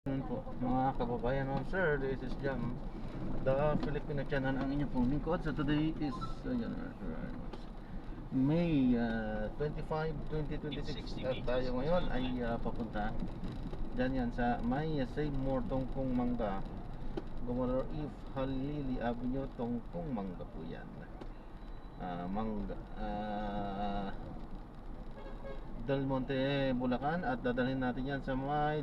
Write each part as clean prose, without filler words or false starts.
Yun po, mga kababayan, sir, this is Jam, the Filipino channel, ang inyong pong lingkod. So today is May 25, 2026 at tayo ngayon ay papunta dyan yan sa may Save More Tongkong Mangga, Governor If Halili Avenue, Tongkong Mangga po yan. Mangga Del Monte, Bulacan, at dadalhin natin yan sa may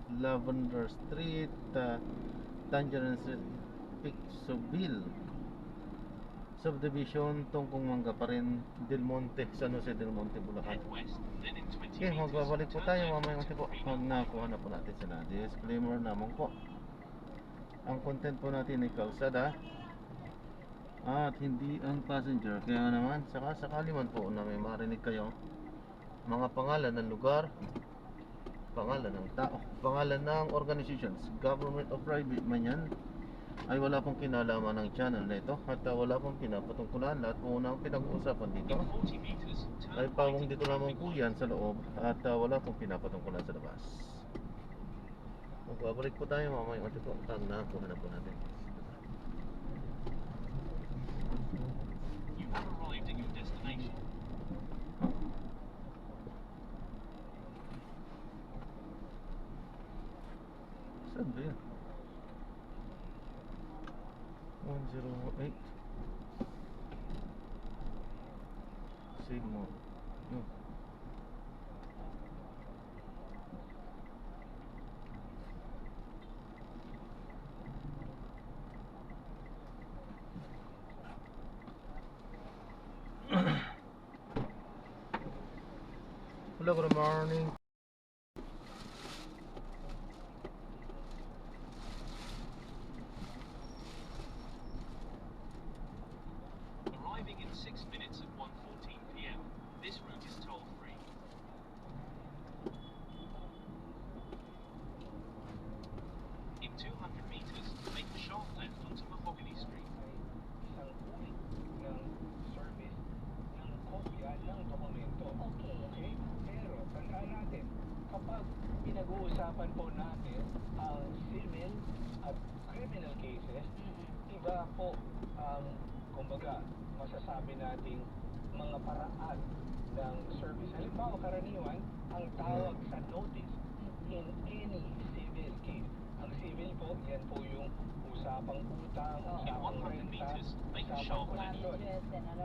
Lavender Street, Tangerine Street, Pixoville Subdivision, Tongkong Mangga pa rin, Del Monte, San Jose Del Monte, Bulacan. Okay, magbabalik po tayo mamaya kasi po pag nakuha na po natin sila. Disclaimer naman po, ang content po natin ay kalsada at hindi ang passenger. Kaya naman, sakali man po na may marinig kayo mga pangalan ng lugar, pangalan ng tao, pangalan ng organizations, government o private man yan, ay wala pong kinalaman ng channel na ito at wala pong pinapatungkulan. Lahat po na ang pinag-uusapan dito ay pawang dito lamang po yan sa loob at wala pong pinapatungkulan sa labas. Magbabalik po tayo mamaya kasi po pag nakuha na po natin. You have arrived at your destination. Saan ba yan? 108 Save More. Hello, good morning. Arriving in 6 minutes at 1:14 p.m. This route is toll-free. In 200 meters, make a sharp left onto Mahogany Street. Isang uri ng service ng kopya ng dokumento. Okay? Pero tandaan natin, kapag pinag-uusapan po natin ang civil at criminal cases, iba po ang, kumbaga, masasabi nating mga paraan ng service. Halimbawa, karaniwan, ang tawag sa notice in any civil case. Ang civil po, yan po yung usapang utang, usapang renta, usapang kondisyon,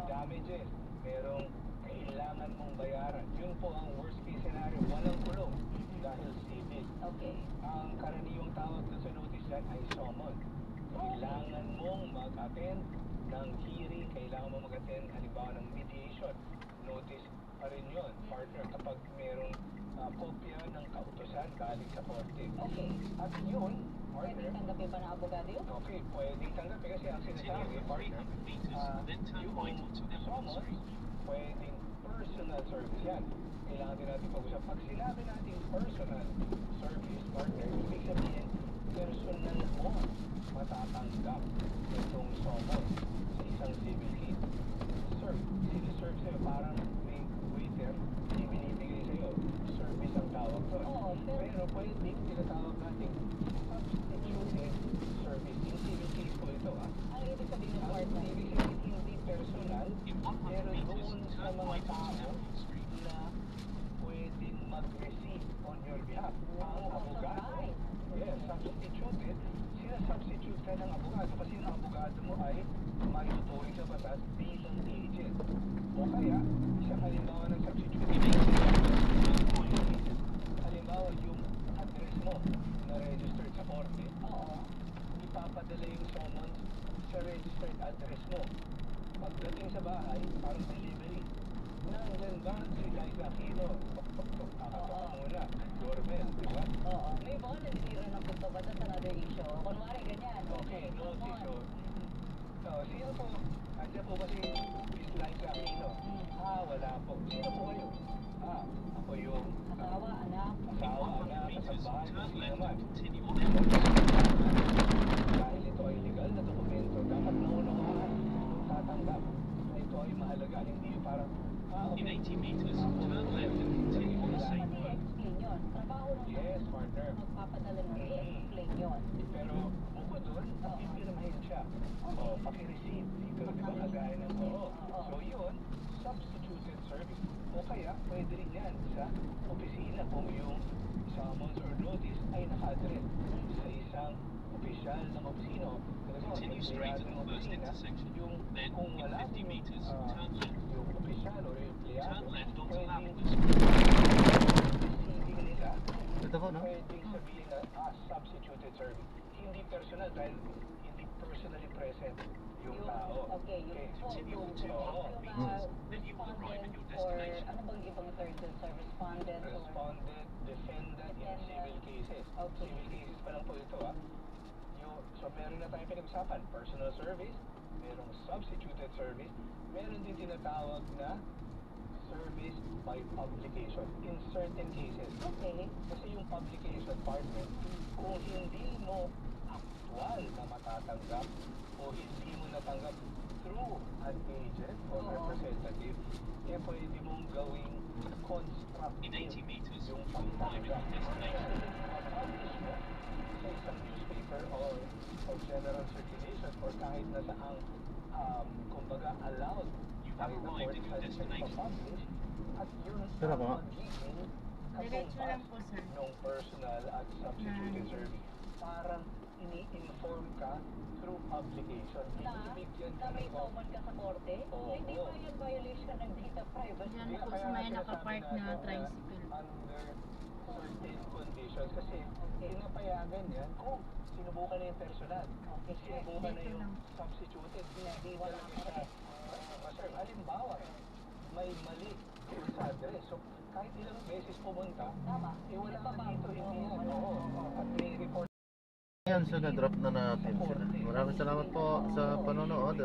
damages, merong kailangan mong bayaran. Yun po ang worst case scenario, walang kulong dahil civil. Okay. Ang karaniwang tawag sa notice yan ay summon. Kailangan mong mag-attend ng hearing, kailangan mong mag-attend halimbawa ng mediation. Notice pa rin yun, partner, kapag merong kopya ng kautusan galing sa korte. Okay. At yun, partner, Pwedeng tanggapin ba ng abogado yun? okay, pwedeng tanggapin kasi ang sinasabi, Continue for partner, 300 meters, then turn right onto Elmwood summons, Street. pwedeng personal service yan. Kailangan din natin pag-usap. Pag sinabi natin personal service, partner, ibig sabihin, personal mo matatanggap itong summons sa isang civil case. Sir, siniserve sa'yo, parang may waiter, ibinibigay sa'yo, service ang tawag doon. Oo, Pero pwedeng tinatawag natin substituted service. Yung civil case po ito, Ano ibig sabihin ng ang partner? ibig sabihin hindi personal, In 100 pero meters, doon sa turn mga right onto tao Elmwood Street. na pwedeng mag-receive on your behalf. Ang abogado, Right. yes, substituted, sina-substitute ka ng abogado kasi ang abogado mo ay maituturing sa batas bilang agent. O kaya, isang halimbawa ng substitute, In 80 meters, turn right. halimbawa yung address mo na registered sa korte, ipapadala yung summons sa registered address mo. Pagdating sa bahay, parang delivery. Nandyan ba si Liza Aquino? Kakatawa muna. Doorbell, di ba? Oo. May iba ko naninira ng punto ba? That's another issue. Kunwari, ganyan. Okay, notice o. So, sino po? Andiyan po ba si Miss Liza Aquino? Wala po. Sino po kayo? Ako yung Asawa, anak. asawa, anak, meters, kasambahay, turn sino left naman? and continue on Elmwood. Dahil ito ay legal na dokumento, dapat naunawaan nung tatanggap na ito ay mahalaga, hindi parang, In okay. 80 meters, turn left and continue on Dapat St. i-explain yun. Trabaho ng Yes, partner. magpapagawa pwede rin yan sa opisina kung yung summons or notice ay naka-address sa isang opisyal ng opisina. Continue straight at the first intersection. Yung Then, kung in wala 50 meters, turn left. yung opisyal o yung empleyado, Turn left onto pwedeng Lavender receiving nila, Ito po, no? pwedeng sabihin na substituted service. Hindi personal dahil hindi personally present yung tao. Okay, yung Continue for 2 Oo. meters. Then you will arrive at your destination. Ano bang ibang terms and service? Respondent or... Respondent, defendant in civil cases. Okay. Civil cases pa lang po ito So meron na tayong pinag-usapan, personal service, merong substituted service, meron din tinatawag na service by publication in certain cases. Okay. Kasi yung publication partner, kung hindi mo actual na matatanggap o hindi mo natanggap through an agent or Oo. representative, pwede mong gawing constructive In 80 meters, yung you will arrive at pagtanggap. your destination. Publish mo sa isang newspaper or general circulation or kahit na saang kumbaga allowed You by have the arrived at your court destination. publish at yun Tara po. magiging Diretso lang po, sir. ng personal at substituted Na- service. Parang ini-inform ka through publication. Binibigyan ka may ng summon ka sa korte? Oo. Hindi ba yan violation ng data privacy? Yan Kaya po sa may sinasabi nakapark na natin tricycle. under certain conditions kasi pinapayagan yan kung sinubukan na yung personal. Okay. Sinubukan na Dito yung lang. substituted. Hindi talaga siya ma-serve. Halimbawa, may mali sa address. So, kahit ilang beses pumunta, Tama. wala pa na ba? dito, hindi yan. Oo. At may report. Ayan, so na-drop na natin sila. Maraming salamat po sa panonood.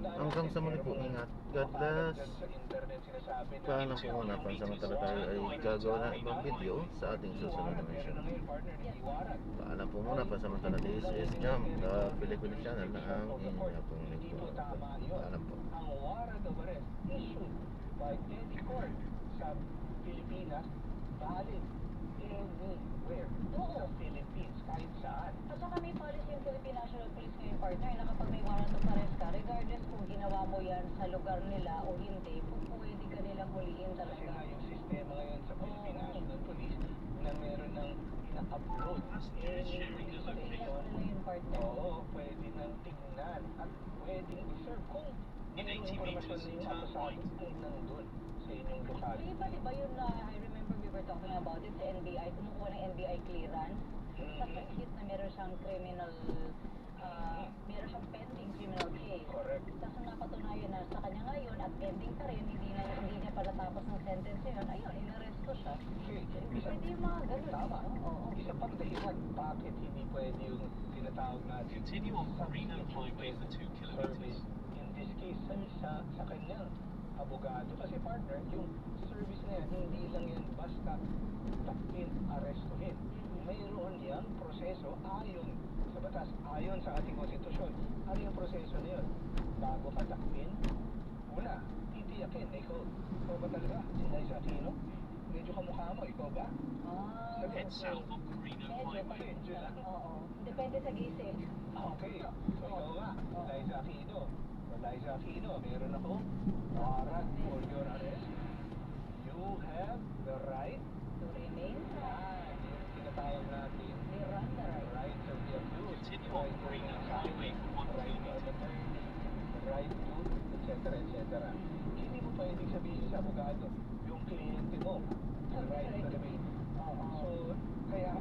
Hanggang sa muli po, ingat. God bless. Paalam po muna, pansamantala tayo ay gagawa ng ibang video sa ating susunod na mission. Paalam po muna, pansamantala this is Jam, the Filipino channel na ang inyong pong lingkod. Paalam po. Ang warrant of arrest issued by any court sa Pilipinas valid anywhere sa Philippines, kahit saan. At saka may policy yung Philippine National Police ngayon, partner, na kapag may warrant of arrest ka, regardless kung ginawa mo yan sa lugar nila o hindi, pwede ka nilang huliin Kasi talaga. nga yung sistema ngayon sa Philippine National Police na meron ng ina-upload any Tingnan information. nila yun, partner. Oo, pwede nang tignan at pwedeng i-serve kung In yung 80 impormasyon meters, na yung turn akusado right. ay nandun sa inyong lokal. Di ba yun na, I remember we were talking about it sa NBI, kumukuha ng NBI clearance, tapos nakikit na meron siyang criminal, meron siyang pending criminal case. Correct. Tapos nung napatunayan na sa kanya ngayon at pending pa rin, hindi niya pa natapos ng sentence yun, ayun, inarrest ko siya. Okay, Pwede yung mga ganun. Tama. Oo. Isa pang dahilan bakit hindi pwede yung tinatawag natin Continue on Carino Highway for 2 service. kilometers. In this case, sa kanyang abogado. Kasi partner, yung service na yan, hindi lang yan basta takpin, arestuhin. Mayroon yang proseso ayon sa batas, ayon sa ating konstitusyon. Ano yung proseso na yun? Bago ka takpin, una, titiyakin na ikaw ba talaga? Si Liza Aquino? Medyo kamukha mo, ikaw ba? Ah, Head south on Carino Highway. Medyo lang. oo. Depende sa gising. Okay, so ikaw nga, Liza Aquino. So Liza Aquino, meron ako warrant for your arrest. You have the right To remain yan, yung tinatawag natin Miranda rights. rights of the accused, Continue right on to Carino remain Highway silent, for 1 right to kilometer. attorney, right to, etc. Hindi mo pwedeng sabihin sa abogado, yung kliyente mo, yung right to remain. So, kaya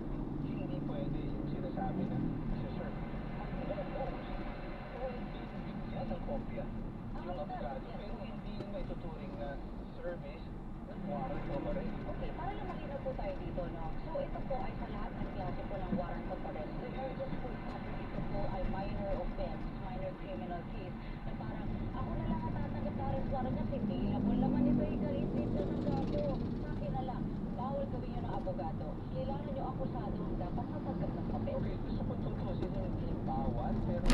hindi pwede yung sinasabi na isa-serve. At most, pwede bigyan ng kopya yung abogado, pero hindi yung may tuturing na service, warrant of arrest. Okay, para lang makita po tayo dito, no? So, ito po ay sa lahat ng klase po ng warrant of arrest. Regardless po kung ito po ay minor offense, minor criminal case, na parang, ako na lang ang tatanggap na arrest warrant kasi available naman ito yung galit dito ng gato. Sa akin na lang, bawal gawin yun ng abogado. Kailangan yung akusado ang dapat matanggap ng papel. Okay, gusto ko tutusin yung hindi bawal, pero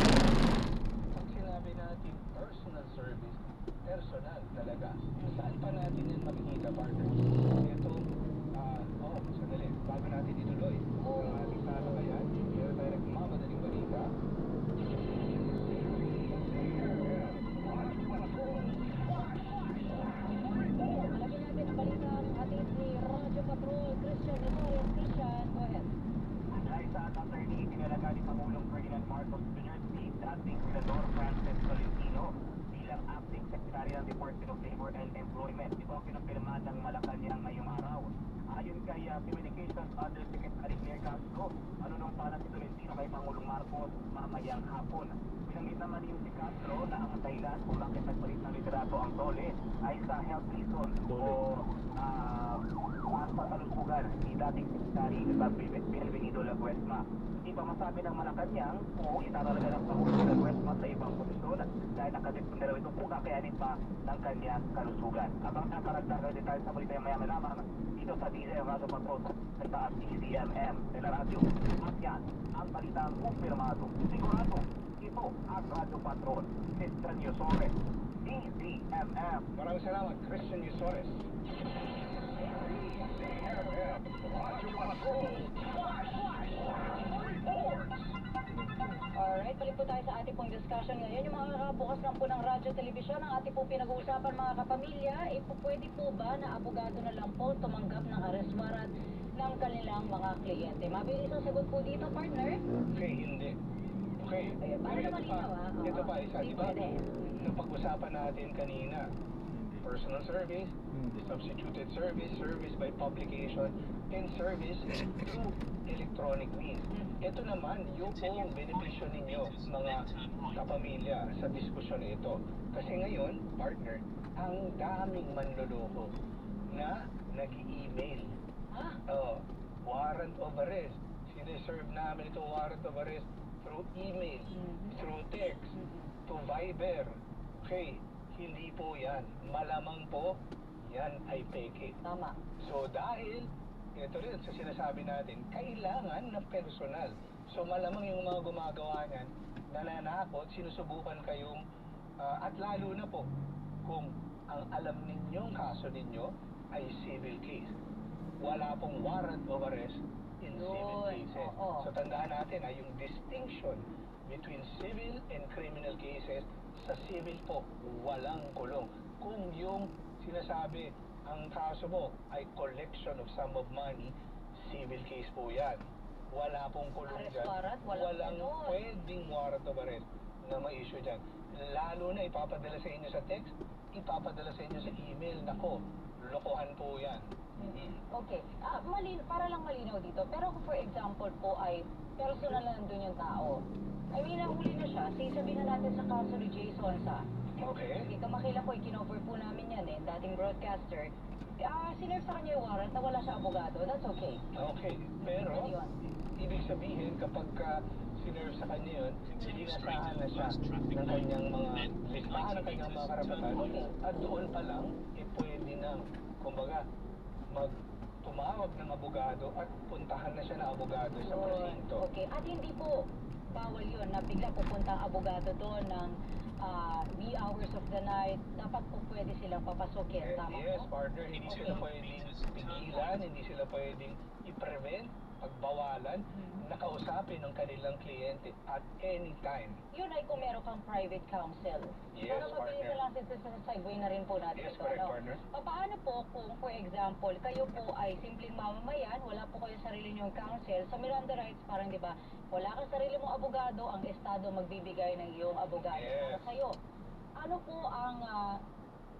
pag sinabi natin personal service, personal talaga. Saan pa natin yan makikita, partner? Ito, sandali, bago natin ituloy ang ating talakayan, meron tayo nagmamadaling balita. Lagyan natin ang balita Marcos University, dating Senador Francis Tolentino bilang Acting Secretary ng Department of Labor and Employment. Ito ang pinapirma ng Malacanang ngayong araw. Ayon kay Communications Undersecretary Claire Castro, nung pala si Tolentino kay Pangulong Marcos mamayang hapon. Binanggit naman ni si Castro na ang dahilan kung bakit nagpalit ng liderato ang Tole ay sa health reason o sa kalusugan ni dating Secretary Benvenido Laguesma. Hindi pa masabi ng Malacanang kung itatalaga ng Pangulong Laguesma sa ibang posisyon dahil nakadepende raw ito kung kakayanin pa ng kanyang kalusugan. Abang nakaragdagan detalye sa balita maya lamang dito sa DJ Radio Patrol sa taas DCMM sa radyo. At yan ang balitang kumpirmado. Sigurado, ito ang Radio Patrol. Christian Yusores, DCMM. Maraming salamat, Christian Yusores. Alright, balik po tayo sa ating pong discussion ngayon. Yung mga bukas lang po ng radyo, telebisyon, ang ating po pinag-uusapan mga kapamilya, pwede po ba na abogado na lang po tumanggap ng arrest warrant ng kanilang mga kliyente? Mabilis ang sagot po dito, partner. Okay, hindi. Okay. Ayun, para naman linaw, Ito pa, isa, Hindi di ba? pwede. Napag-usapan natin kanina. Hindi. Personal service, Hindi. substituted service, service by publication, and service through electronic means. Ito naman, yung pong benepisyo ninyo, mga kapamilya, sa diskusyon na ito. Kasi ngayon, partner, ang daming manloloko na nag-email. Ha? Warrant of arrest. Sineserve namin itong warrant of arrest through email, through text, to Viber. Okay, hindi po yan. Malamang po, yan ay peke. Tama. So dahil, ito rin sa sinasabi natin, kailangan ng personal. So malamang yung mga gumagawa niyan, nananakot, sinusubukan kayong, at lalo na po, kung ang alam ninyong kaso ninyo ay civil case. Wala pong warrant of arrest in civil Yun, cases. oo. So tandaan natin yung distinction between civil and criminal cases. Sa civil po, walang kulong. Kung yung sinasabi, ang kaso mo ay collection of sum of money, civil case po yan. Wala pong kulong Arrest dyan. warrant, walang kulong. pwedeng warrant of arrest na ma-issue dyan. Lalo na ipapadala sa inyo sa text, ipapadala sa inyo sa email. Nako, lokohan po yan. Okay. Para lang malinaw dito. Pero kung for example po ay personal na nandun yung tao. I mean, nahuli na siya. Sabihin na natin sa kaso ni Jason sa. Okay? Hindi kamakailan po, ikinover po namin yan dating broadcaster. Sinerve sa kanya yung warrant na wala siya abogado. That's okay. Okay, pero Ano yun? ibig sabihin kapag sinerve sa kanya yun, inasahan na siya ng kanyang mga listahan ng kanyang mga karapatan at doon pa lang, pwede nang, kumbaga, tumawag ng abogado at puntahan na siya ng abogado sa presinto. Okay. At hindi po bawal yun na bigla pupunta ang abogado doon ng wee hours of the night. Dapat po pwede silang papasukin. Tama Yes, po? partner, hindi sila pwedeng pigilan, hindi sila pwedeng i-prevent, pagbawalan, nakausapin ng kanilang kliyente at any time. Yun ay kung meron kang private counsel. Yes, Pero mabilis partner. na lang since sa segue na rin po natin Yes, ito. correct, ano? partner. Paano po kung, for example, kayo po ay simpleng mamamayan, wala po kayo sarili niyong counsel, sa Miranda rights parang di ba, wala kang sarili mong abogado, ang estado magbibigay ng iyong abogado para Yes. sa'yo. Ano po ang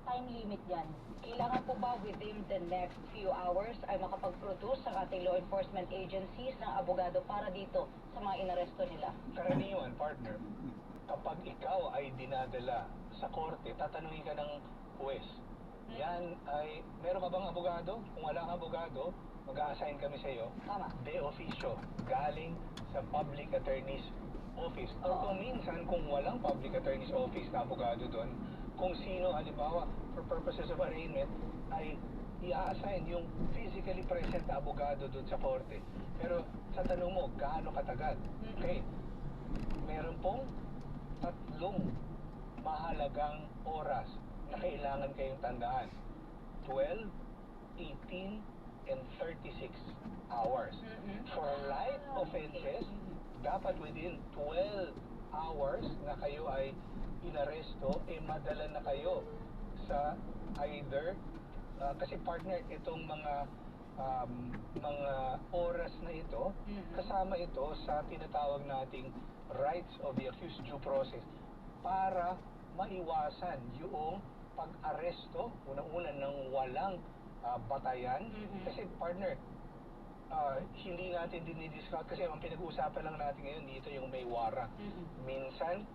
time limit yan? Kailangan po ba within the next few hours ay makapag-produce sa ating law enforcement agencies ng abogado para dito sa mga inaresto nila? Karaniwan, partner, kapag ikaw ay dinadala sa korte, tatanungin ka ng huwes. Yan ay, meron ka bang abogado? Kung wala kang abogado, mag-a-assign kami sa iyo Tama. de officio, galing sa public attorney's office. Or kung minsan, kung walang public attorney's office na abogado doon, kung sino, halimbawa, for purposes of arraignment, ay i-assign yung physically present na abogado doon sa korte. Pero sa tanong mo, gaano katagal? Okay, meron pong 3 mahalagang oras na kailangan kayong tandaan. 12, 18, and 36 hours. For light offenses, dapat within 12 hours na kayo ay inaresto, madala na kayo sa either, kasi partner, itong mga mga oras na ito, kasama ito sa tinatawag nating rights of the accused due process para maiwasan yung pag-aresto, unang-una ng walang batayan. Kasi partner, hindi natin dinidiscount kasi ang pinag-uusapan lang natin ngayon dito yung may warrant. Minsan,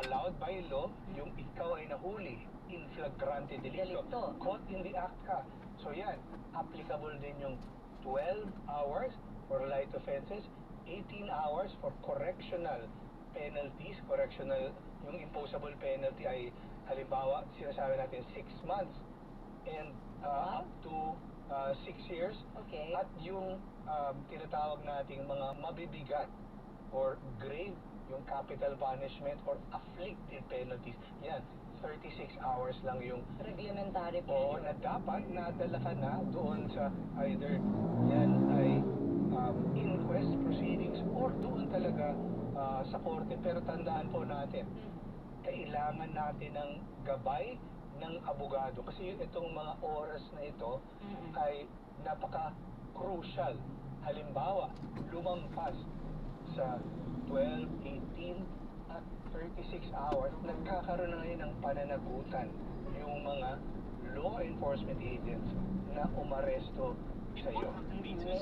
allowed by law, yung ikaw ay nahuli in flagrante delicto. Caught in the act ka. So yan, applicable din yung 12 hours for light offenses, 18 hours for correctional penalties. Correctional, yung imposable penalty ay halimbawa, sinasabi natin 6 months and up to 6 years. Okay. At yung tinatawag nating mga mabibigat or grave, yung capital punishment or afflicted penalties, yan, 36 hours lang yung Reglementary o po. na dapat nadala ka na doon sa either yan ay inquest proceedings or doon talaga sa korte. Pero tandaan po natin, kailangan natin ng gabay ng abogado kasi itong mga oras na ito ay napaka-crucial. Halimbawa, lumampas sa 12, 18 at 36 hours, nagkakaroon na ngayon ng pananagutan yung mga law enforcement agents na umaresto sa iyo.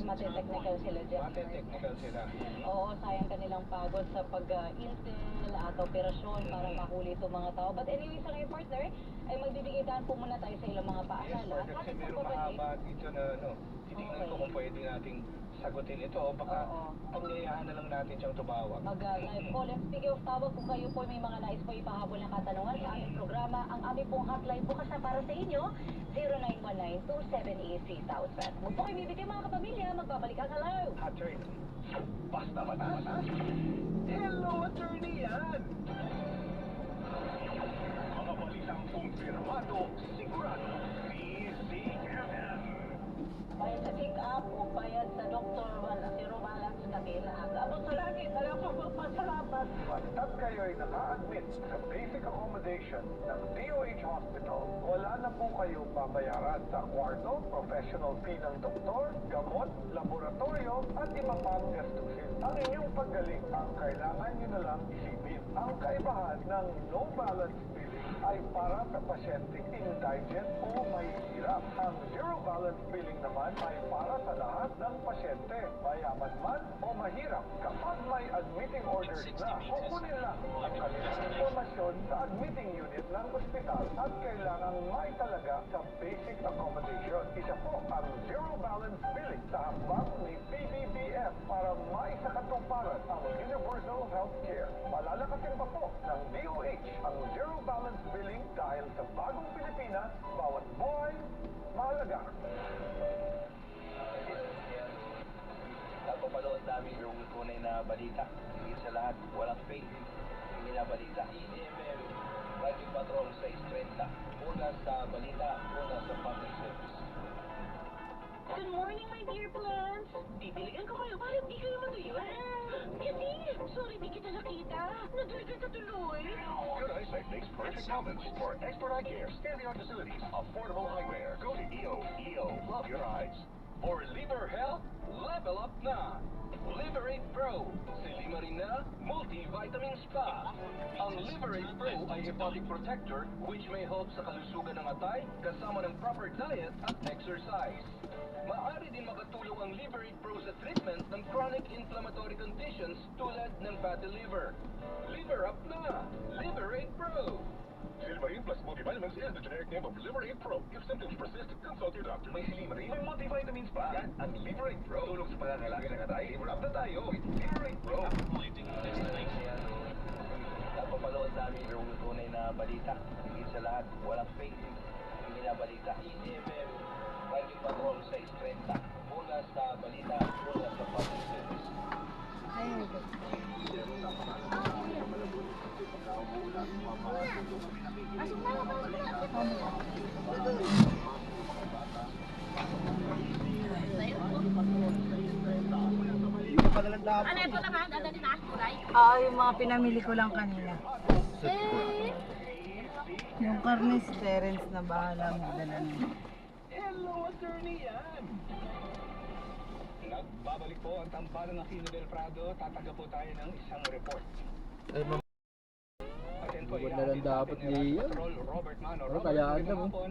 Mate-technical sila dyan. Mate-technical sila. Oo, sayang kanilang pagod sa pag-intel at operasyon para mahuli itong mga tao. But anyway, sa ngayon partner, ay magbibigay daan po muna tayo sa ilang mga Yes, paalala. partner, kasi meron mahaba dito na titignan ko kung pwede nating sagutin ito o baka pagyayahan na lang natin siyang tumawag. Mag-live call. And speaking of tawag, kung kayo po may mga nais po ipahabol ng katanungan sa aming programa, ang aming pong hotline bukas na para sa inyo, 0919-278-3000. Huwag po kayo bibigay mga kapamilya, magbabalik ang live. Attorney, basta mataas. Hello, attorney yan! Mga balitang kumpirmado, sigurado, PCMM. Bayad sa check-up o bayad sa doktor, wala, zero balance kami lahat. Abot sa langit, alam ko magpasalamat. Basta't kayo'y naka-admit sa basic accommodation ng DOH Hospital, wala na po kayong babayaran sa kwarto, professional fee ng doktor, gamot, laboratorio, at iba pang gastusin. Ang inyong paggaling ang kailangan nyo na lang isipin. Ang kaibahan ng no balance billing ay para sa pasyenteng indigent o may hirap. Ang zero balance billing naman ay para sa lahat ng pasyente, mayaman man o mahirap. Kapag may admitting orders na, kukunin lang ang kanilang informasyon sa admitting unit ng ospital at kailangang may talaga sa basic accommodation. Isa po ang zero balance billing sa hambang ni PBBM para may sa katuparan ang universal health care. Palalakasin pa po ng DOH ang zero balance billing dahil sa bagong Pilipinas, bawat buhay mahalaga. Napapalood namin yung tunay na balita. Hindi sa lahat, walang fake. Hindi na balita. EMM, Radio Patrol 630. Una sa balita, una sa public service. Good morning, my dear plants. Didiligan ko kayo. Bakit di kayo matuyuan? Kasi, sorry, di kita nakita. Nadiligan ka tuloy. Good eyesight makes perfect helmets for expert eye care, state-of-the-art facilities, affordable eyewear. Go to EO. EO, love your eyes. For liver health, level up na. Liberate Pro, si Limarina Multivitamin Spa. Ang Liberate Pro ay hepatic protector which may help sa kalusugan ng atay kasama ng proper diet at exercise. Maaari din makatulong ang Liberate Pro sa treatment ng chronic inflammatory conditions tulad ng fatty liver. Liver up na! Liberate Pro! Silmarine Plus multivitamins is the generic name of Liberate Pro. If symptoms persist, consult your doctor. May Silimarin, may multivitamins pa. Yan ang Liberate Pro. Tulong sa pangangailangan ng atay. Liver up na tayo with Liberate Pro. Napapalood namin yung tunay na balita. Hindi sa lahat, walang fake. Hindi na balita. EMM, Radio Patrol 630. Una sa balita, una sa public service. Ano ito naman? Dadali na ako, right? Yung mga pinamili ko lang kanina. Yung karne si Terence na bahala magdala nun. Hello, attorney yan! Nagbabalik po ang tambalan ng Aquino del Prado. Tataga po tayo ng isang report. Ay, ma'am. At yan po, Huwag na lang ihahatid dapat natin ni Radyo niya. Patrol Robert Mano. Ano, Robert, kayaan magandang lang, oh. hapon.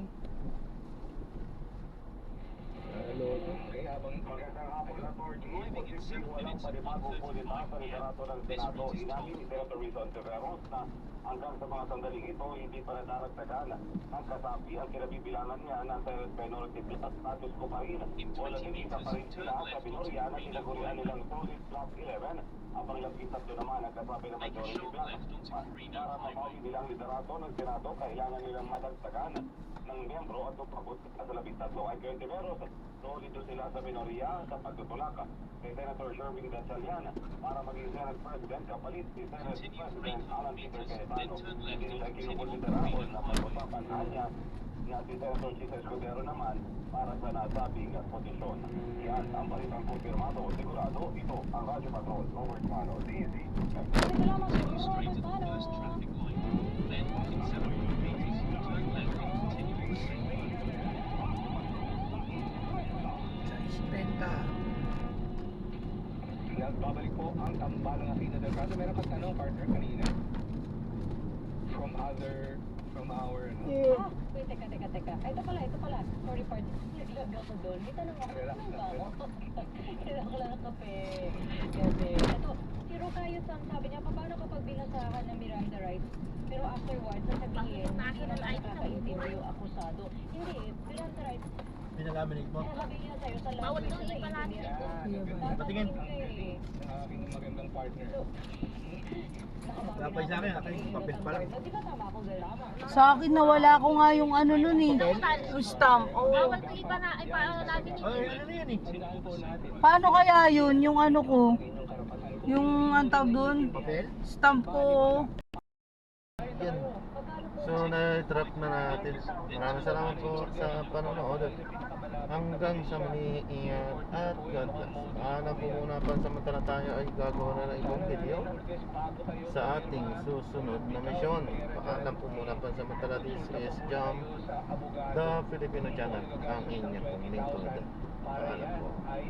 Hello. Okay, habang Magandang hapon, Atty. Arriving in 6 Walang minutes at panibagong 1:35 bulita sa liderato ng This Senado. route is Inamin ni toll. Senator Rizal Severos na hanggang sa mga sandaling ito, hindi pa nadaragdagan ang kasapi ang kinabibilangan niya ng Senate Minority Bill at status ko pa rin. In 20 O nagkikita pa rin meters, sila turn sa left Binoria na onto tinagurian Green nilang solid block 11. Habang labing tatlo naman ang kasapi ng Make a majority short block. left onto Carino Para Highway. mapawi nilang liderato ng Senado, kailangan nilang madagdagan ng miyembro at upabot sa 13 ay Quintiveros. Solido sila sa Minoria sa pagtutulak kay Senator Sherwin Gatchalian para maging Senate President kapalit si Senate Continue President 300 Alan Peter meters, Cayetano. then turn left Hindi nila onto kinukonsidera o na pag-usapan kanya na si Senator Chisa Escudero naman para sa nasabing posisyon. Yan ang balitang kumpirmado. Sigurado ito ang Radyo Patrol. Robert Mano, DZ. Continue straight at the first traffic light. Then, in 700 meters, turn left and continue on the same road. nagbabalik po ang tambalan ng Aquino del Prado. Meron kang tanong, partner, kanina? From our, Ah, wait, teka. Ito pala. Sorry, partner. Naglag ako doon. May tanong ako. Relax Ano lang, ba relax. ako? Kailangan ko lang ng kape. Kasi, ito, si Rocayo Sam, sabi niya, paano kapag binasahan ng Miranda rights? Pero afterwards, sasabihin, hindi naman nakakaintindi yung akusado. Hindi, Miranda rights, Pinag-aminate mo? sabi niya sa'yo sa language na naiintindihan ko. Patingin. Tatanungin ka eh. ng aking magandang partner. So, nakabawi Lapay na sa akin, ako. akin, papel pa lang. Di ba tama ako, Galama? Sa akin nawala ko nga yung ano nun eh. Yung stamp. Oo. Bawal ko iba na, ipaano natin Ay, ano na yan eh? Sinabi po natin, Paano kaya yun? Yung ano ko? inyong karapatan ko. Yung ang tawag doon? Papel? Stamp ko. Yan. So, na-drop na natin. Maraming salamat po sa panonood. Hanggang sa muli, ingat at God bless. Paalam po muna, pansamantala tayo ay gagawa na ng ibang video sa ating susunod na misyon. Paalam po muna, pansamantala. This is Jam, the Filipino channel, ang inyong lingkod. Para Paalam yan po. ay